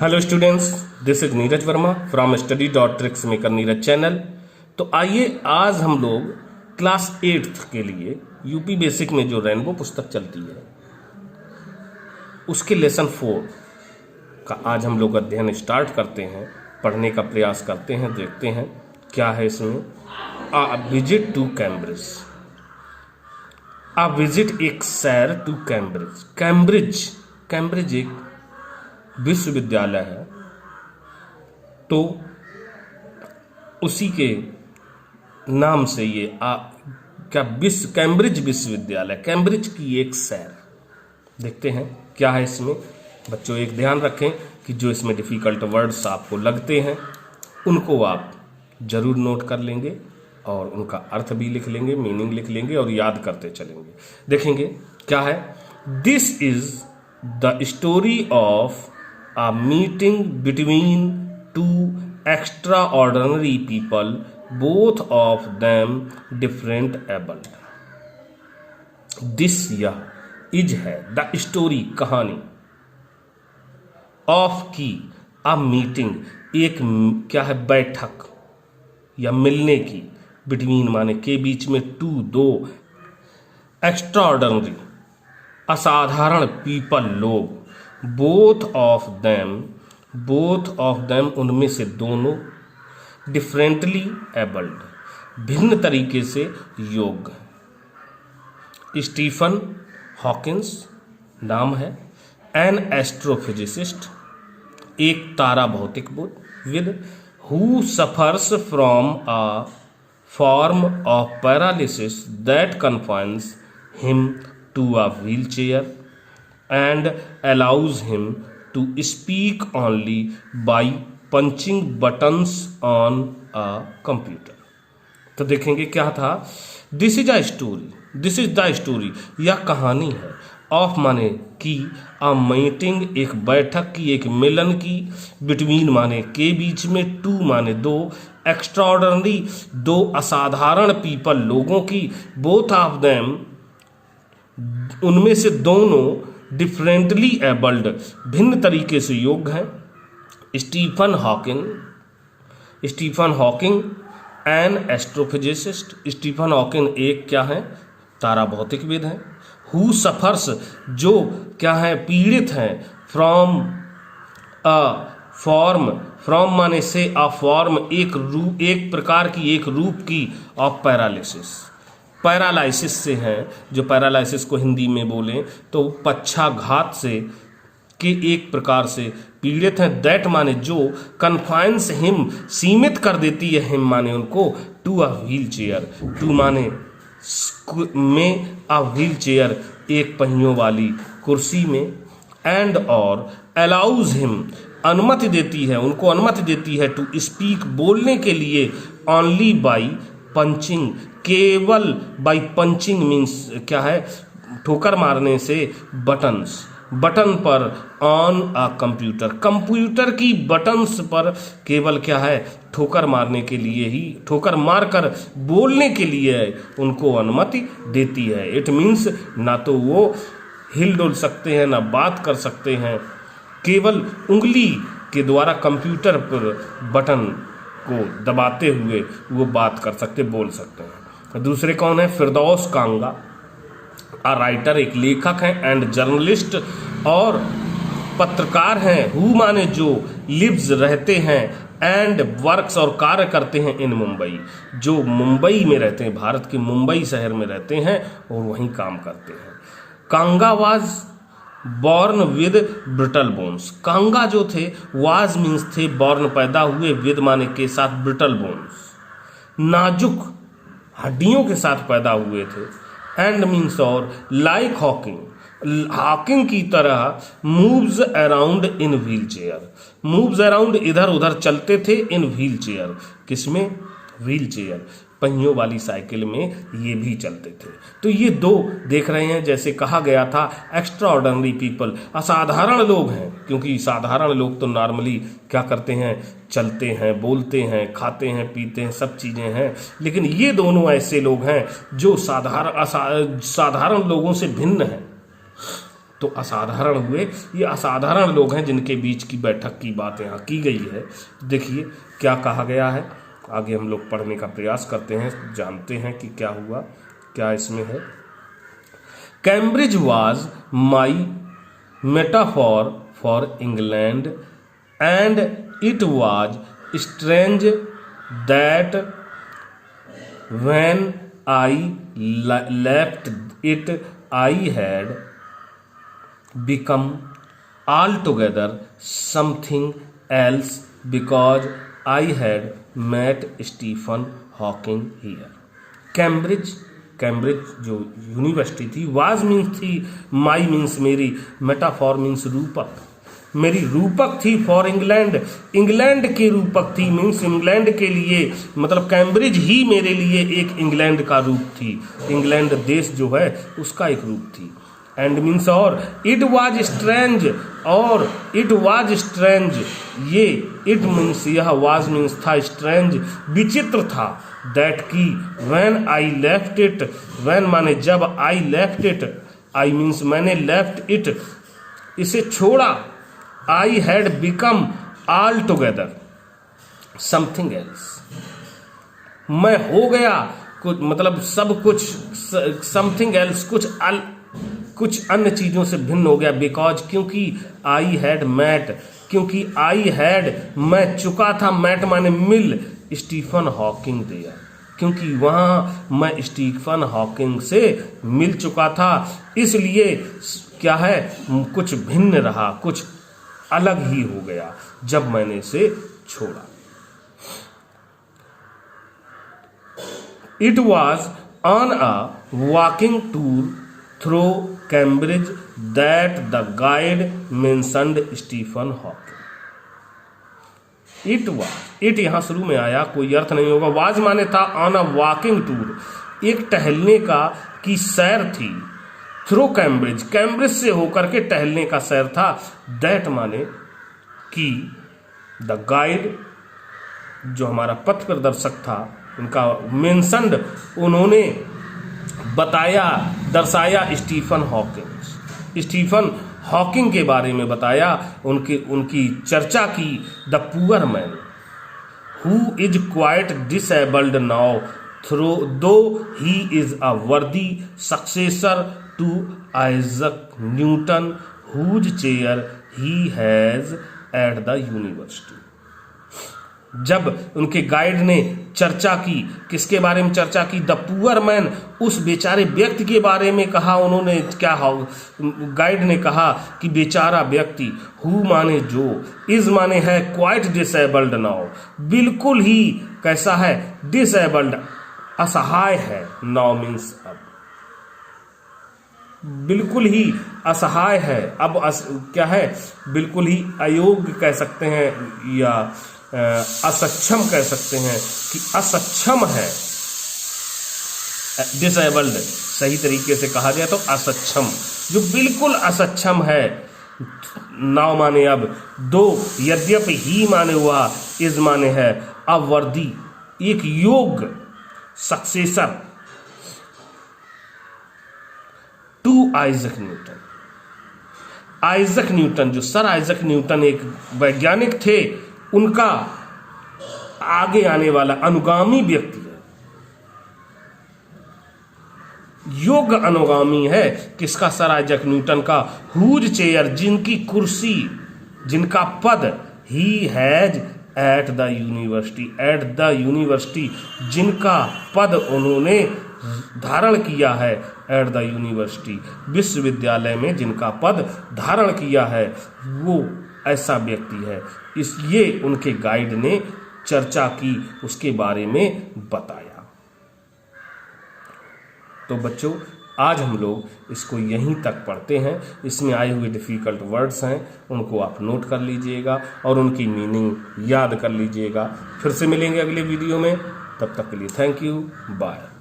Hello students, this is Neeraj Verma from study.tricksmaker Neeraj channel. तो आइए आज हम लोग क्लास 8th के लिए यूपी बेसिक में जो रेनबो पुस्तक चलती है उसके लेसन 4 का आज हम लोग अध्ययन स्टार्ट करते हैं, पढ़ने का प्रयास करते हैं, देखते हैं क्या है इसमें। A visit to Cambridge. A visit एक सैर टू कैम्ब्रिज। कैम्ब्रिज एक विश्वविद्यालय है, तो उसी के नाम से ये कैम्ब्रिज विश्वविद्यालय, कैम्ब्रिज की एक सैर। देखते हैं क्या है इसमें। बच्चों एक ध्यान रखें कि जो इसमें डिफ़िकल्ट वर्ड्स आपको लगते हैं उनको आप जरूर नोट कर लेंगे और उनका अर्थ भी लिख लेंगे, मीनिंग लिख लेंगे और याद करते चलेंगे। देखेंगे क्या है। This is the story of a meeting between two extraordinary people, both of them different abled. This यह इज है द स्टोरी कहानी ऑफ की a मीटिंग एक क्या है बैठक या मिलने की, बिटवीन माने के बीच में, टू दो, एक्स्ट्राऑर्डिनरी असाधारण, पीपल लोग, बोथ ऑफ देम उनमें से दोनों, डिफरेंटली एबल्ड भिन्न तरीके से योग्य। स्टीफन हॉकिंस नाम है, एन एस्ट्रोफिजिसिस्ट एक तारा भौतिकविद, who suffers from a form of paralysis that confines him to a wheelchair and allows him to speak only by punching buttons on a computer। तो देखेंगे क्या था। दिस इज द स्टोरी यह कहानी है, ऑफ माने की, a meeting एक बैठक की, एक मिलन की, बिटवीन माने के बीच में, टू माने दो, एक्स्ट्राऑर्डिनरी दो असाधारण, पीपल लोगों की, बोथ ऑफ देम उनमें से दोनों, डिफरेंटली एबल्ड भिन्न तरीके से योग्य हैं। Stephen Hawking an astrophysicist, Stephen Hawking एक क्या है, तारा भौतिकविद हैं। हु सफर्स जो क्या है, पीड़ित हैं। फ्रॉम माने से, अ फॉर्म एक प्रकार की, एक रूप की, ऑफ पैरालाइसिस से हैं, जो पैरालाइसिस को हिंदी में बोलें तो पक्षाघात से के एक प्रकार से पीड़ित हैं। दैट माने जो, कन्फाइंस हिम सीमित कर देती है, हिम माने उनको, to a wheelchair, to माने में, अ व्हील चेयर एक पहियों वाली कुर्सी में, एंड और अलाउज हिम अनुमति देती है, उनको अनुमति देती है, टू स्पीक बोलने के लिए, ऑनली बाई पंचिंग केवल, बाई पंचिंग मीन्स क्या है, ठोकर मारने से, बटन पर, ऑन अ कंप्यूटर की बटन्स पर केवल क्या है, ठोकर मारने के लिए ही, ठोकर मारकर बोलने के लिए उनको अनुमति देती है। इट मीन्स ना तो वो हिल डुल सकते हैं, ना बात कर सकते हैं, केवल उंगली के द्वारा कंप्यूटर पर बटन को दबाते हुए वो बात कर सकते, बोल सकते हैं। दूसरे कौन है, फिरदौस कांगा, अ राइटर एक लेखक हैं, एंड जर्नलिस्ट और पत्रकार हैं। हु माने जो, लिव्स रहते हैं, एंड वर्क्स और कार्य करते हैं, इन मुंबई जो मुंबई में रहते हैं, भारत के मुंबई शहर में रहते हैं और वहीं काम करते हैं। Kanga was born with brittle bones. Kanga जो थे, वाज मीन्स थे, बॉर्न पैदा हुए, विद माने के साथ, ब्रिटल बोन्स नाजुक हड्डियों के साथ पैदा हुए थे, एंड मीन्स और, लाइक हॉकिंग की तरह, moves around in wheel chair, moves around इधर उधर चलते थे, इन व्हील चेयर किसमें, व्हील चेयर पहियों वाली साइकिल में ये भी चलते थे। तो ये दो देख रहे हैं, जैसे कहा गया था एक्स्ट्राऑर्डिनरी पीपल, असाधारण लोग हैं, क्योंकि साधारण लोग तो नॉर्मली क्या करते हैं, चलते हैं, बोलते हैं, खाते हैं, पीते हैं, सब चीज़ें हैं, लेकिन ये दोनों ऐसे लोग हैं जो साधारण लोगों से भिन्न हैं। तो असाधारण हुए, ये असाधारण लोग हैं जिनके बीच की बैठक की बात यहाँ की गई है। देखिए क्या कहा गया है, आगे हम लोग पढ़ने का प्रयास करते हैं, जानते हैं कि क्या हुआ, क्या इसमें है। Cambridge was my metaphor for England and it was strange that when I left it I had become altogether something else because I had met Stephen Hawking here. Cambridge जो यूनिवर्सिटी थी, वाज मीन्स थी, माई means मेरी, metaphor means रूपक, मेरी रूपक थी for England, England की रूपक थी, मीन्स इंग्लैंड के लिए, मतलब कैम्ब्रिज ही मेरे लिए एक इंग्लैंड का रूप थी, इंग्लैंड देश जो है उसका एक रूप थी। एंड मीन्स और, इट वाज स्ट्रेंज, और इट वाज स्ट्रेंज, ये इट मीन्स यह, वाज मीन्स था, स्ट्रेंज विचित्र था, दैट की when I left it, when माने जब, I left it, I means मैंने लेफ्ट इट इसे छोड़ा, I had become all together something else, मैं हो गया कुछ, मतलब सब कुछ, समथिंग एल्स कुछ अन्य चीज़ों से भिन्न हो गया, बिकॉज क्योंकि आई हैड मैट, क्योंकि आई हैड मैं चुका था, मैट माने मिल, स्टीफन हॉकिंग देयर, क्योंकि वहाँ मैं स्टीफन हॉकिंग से मिल चुका था, इसलिए क्या है, कुछ भिन्न रहा, कुछ अलग ही हो गया जब मैंने इसे छोड़ा। It was on a walking tour through Cambridge that the guide mentioned Stephen Hawking. It was, it यहाँ शुरू में आया, कोई अर्थ नहीं होगा, वाज माने था, ऑन अ वॉकिंग टूर, एक टहलने का की सैर थी, थ्रू कैम्ब्रिज, कैम्ब्रिज से होकर के टहलने का सैर था, दैट माने कि द गाइड जो हमारा पथ प्रदर्शक था, उनका मेंशन्ड, उन्होंने बताया, दर्शाया स्टीफन हॉकिंग, स्टीफन हॉकिंग के बारे में बताया, उनकी चर्चा की, the poor man who is quite disabled now थ्रो दो he is a worthy successor to Isaac Newton whose chair he has at the university. जब उनके गाइड ने चर्चा की, किसके बारे में चर्चा की, द पुअर मैन, उस बेचारे व्यक्ति के बारे में कहा उन्होंने, क्या गाइड ने कहा कि बेचारा व्यक्ति, हु माने जो, इज माने है, क्वाइट डिसेबल्ड नाउ, बिल्कुल ही कैसा है, डिसेबल्ड असहाय है, नाउ मीन्स अब, बिल्कुल ही असहाय है, अब क्या है, बिल्कुल ही अयोग्य कह सकते हैं, या असक्षम कह सकते हैं कि असक्षम है, डिसेबल्ड सही तरीके से कहा जाए तो असक्षम, जो बिल्कुल असक्षम है, नाउ माने अब, दो यद्यपि, ही माने हुआ, इज माने है अवर्दी, एक योग्य, successor to Isaac Newton, Isaac Newton, जो सर आइजक न्यूटन एक वैज्ञानिक थे, उनका आगे आने वाला अनुगामी व्यक्ति है, योग्य अनुगामी है, किसका, सर आइजक न्यूटन का, हुज चेयर, जिनकी कुर्सी, जिनका पद, ही has at the university, eight the university, जिनका पद उन्होंने धारण किया है, एट द यूनिवर्सिटी, विश्वविद्यालय में जिनका पद धारण किया है, वो ऐसा व्यक्ति है, इसलिए उनके गाइड ने चर्चा की, उसके बारे में बताया। तो बच्चों आज हम लोग इसको यहीं तक पढ़ते हैं, इसमें आए हुए डिफ़िकल्ट वर्ड्स हैं उनको आप नोट कर लीजिएगा और उनकी मीनिंग याद कर लीजिएगा। फिर से मिलेंगे अगले वीडियो में, तब तक के लिए थैंक यू, बाय।